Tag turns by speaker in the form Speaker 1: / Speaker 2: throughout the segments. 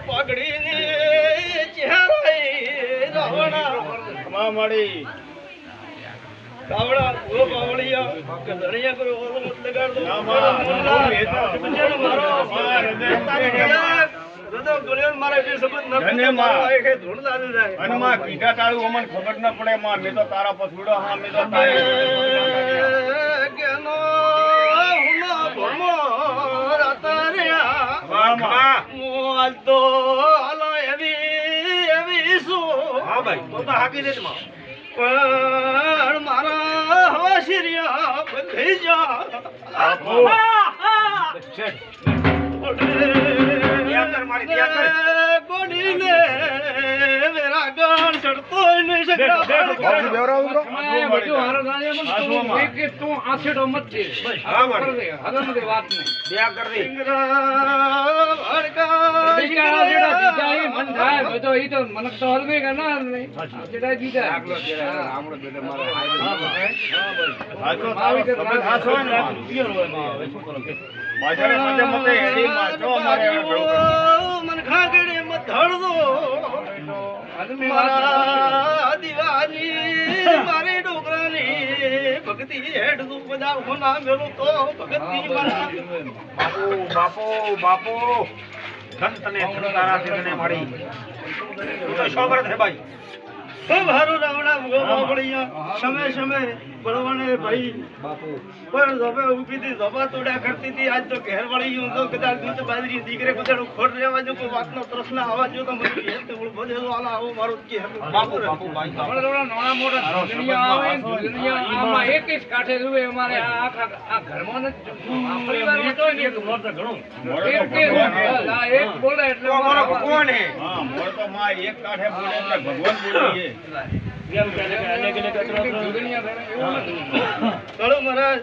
Speaker 1: પગડીને ચહેરા રાવણા માડી કાવડા ઓ કાવડિયા કે ધણિયા કરો ઓલો મત લગાડ દો ના મારો રદો ગોળિયો મારે જે શબ્દ ન ધને માં કે ધૂણ લાગે જાય અને માં કીધા ટાળું અમન ખબર ન પડે માં મે તો તારા પર છોડો હા મે તો તારે કેનો હુનો ભમો રાતરિયા વાહ વાહ મોલ તો આલો એવી શું હા ભાઈ તો હાકી દે માં પણ મારા હવાશિરિયા બંધી જા આપો ગોડીને મેરા ગાન ચડતો ને સગરા બેવરાવ બ્રો બધું હારો ગાણિયા એક એક તું આછેડો મત દે બસ હા કર દે હદમ દે વાત ને બેયા કર દે હડકા દીકા જેડા દીકા એ મન થાય બધો ઈ તો મનક તો હલવે કે ના નહીં જેડા દીકા આગલો જેડા આમળો બેલે મારે હા ભાઈ હા તો ને રૂપિયો હોય શું કરો કે બાજારે મતે મતે એડી મારજો મારે મન ખાગડે મત ધડદો મારા દીવાની મારે ડોકરાની ભક્તિ હેડ દુ બધા હોના મેલો તો ભક્તિ મારા બાપો ધન તને તારા તને મળી તું તો શોભરત હે ભાઈ ખૂબ હારું રાવણા ગોવા પડીયા સમય બળવાને ભાઈ બાપુ પણ દબે ઉભી થી દબા તોડા કરતી હતી આજ તો ઘેર વળી હું તો કદાચ દૂધ બાજરી દીકરે કદાચ ખોટ રહેવા જો કોઈ વાતનો પ્રશ્ન આવવા જો તો મને એ તો બોલે આલા આવો મારો કે બાપુ ભાઈ આપણે થોડા નાના મોટા દુનિયા આવે દુનિયા આમાં એક જ કાઠે રૂવે અમારે આ ઘરમાં જ પરિવાર હતો ને એક મોટો ઘણો એક બોલે એટલે અમારો ભગવાન હે હા મોર તો માં એક કાઠે બોલે એટલે ભગવાન બોલીએ ચલો મહારાજ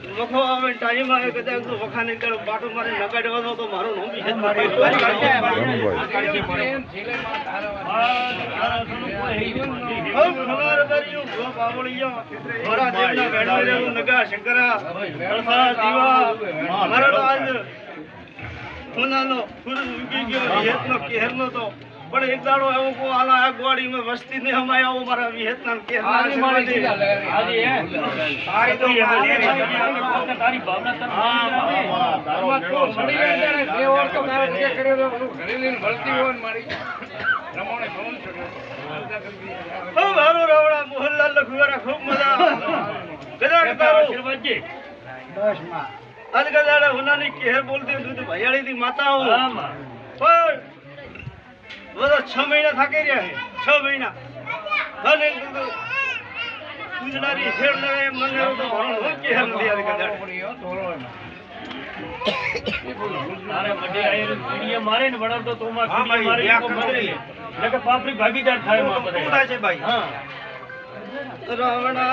Speaker 1: વખો આવે ટાઈમ આવે કદાચ તો વખા નીકળ બાટો મારે નગાડવાનો તો મારો નામ બી નગા શંકરા મારો આજ હોનાનો ફૂલ ઉગી ગયો હેતનો કેરનો તો પણ એક દાડો એવો કો આલા આ ગોડી મે વસ્તી ને હમાય આવો મારા વિયેતનામ કે આજી મારી આજી હે આઈ તો તારી ભાવના તને હા તારો મેળો સડી જાય ને ઓર તો મારે કે કર્યો તો ઘરે લઈને ભળતી હોય ને મારી રમોણે ફોન કર્યો ઓ મારો રાવણા મોહનલાલ લખવારા ખૂબ મજા ગદાડ તારો શિરવાજી બસ માં અન ગદાડ હુનાની કેર બોલતી દૂધ ભયાળી થી માતા હો હા માં પણ वो तो 6 महीना था के रहा है 6 महीना भले गुजराती फेर लगे मन तो भरण हो के हम दिया का पड़ियो तोरो अरे बड़ी आए वीडियो मारे ने बड़ा तो तुम मारे को बदली लगे पापड़ी भागीदार थाय में बधाई पूरा છે ભાઈ हां रावणा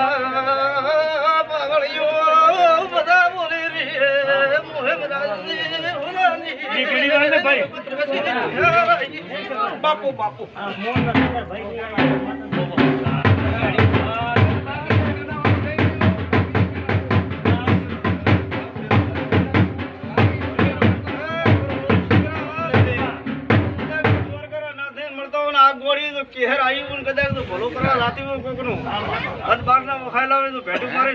Speaker 1: पागलियो बदा बोले रे मोहे मराजी होनानी ये केड़ी वाले ने भाई बापू मोहन नगर भाई गोड़ी तो केहर आई उन कदाच तो भलो करा लाती वो कोकनो हद बार ना खायला में तो भेटू मारे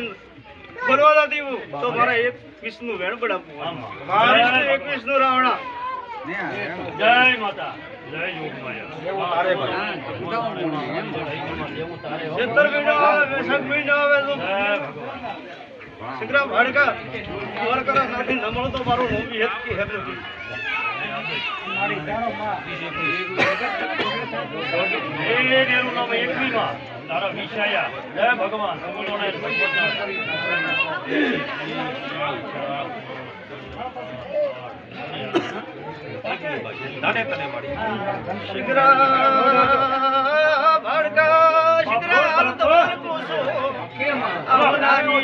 Speaker 1: बोलवा लाती वो तो मारा एक विष्णु वेण बड़ा मारे एक विष्णु रावणा जय माता जय योग माया देवो तारे भाई क्षेत्र महीना आवे वैशाख महीना आवे तो शिकरा भाड़का और करा नाथी नमळ तो मारो नो भी हेत की हेत मारी तारो मां ए देनु नाम एकवी मां तारा विषया जय भगवान बोलोने दाने तने मारी शिकरा भाड़का शिकरा तो कोसो के मां आवनानी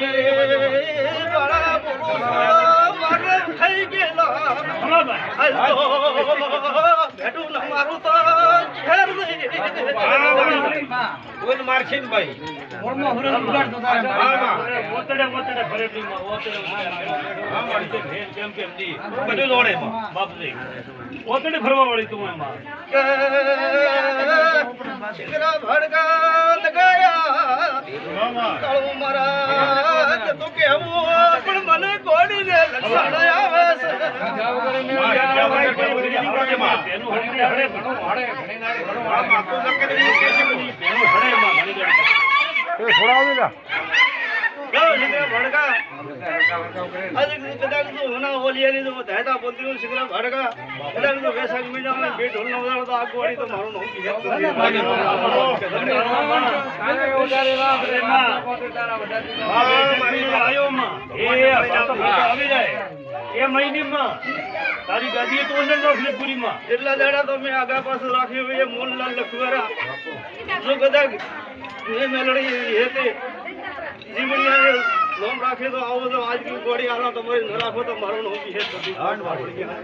Speaker 1: बड़ा बोलो मारे થઈ ગેલા હા ભાઈ બેટુ ન મારું તો ઘેર નહીં બોલ મારશીન ભાઈ ઓતડે ભરેડીમાં ઓતડે કેમ દી બધું દોડે બાપજી ઓતડે ફરવા વાળી તું એમાં શિખરા ભડકા લગાયા કાળો મારા તો કેવું પણ મને ગોડીને લક્ષણ આવે તારી ગાદી તો પૂરીમાં એટલા દાડા તો મેં આગા પાછું રાખ્યું એ મોહનલાલ લખવારા જો કદાચ એ મેલડી હતી જીવણીયા નામ રાખે તો આવો તો આજ ગોળી આલો તમારી ન રાખો તો મારું નામ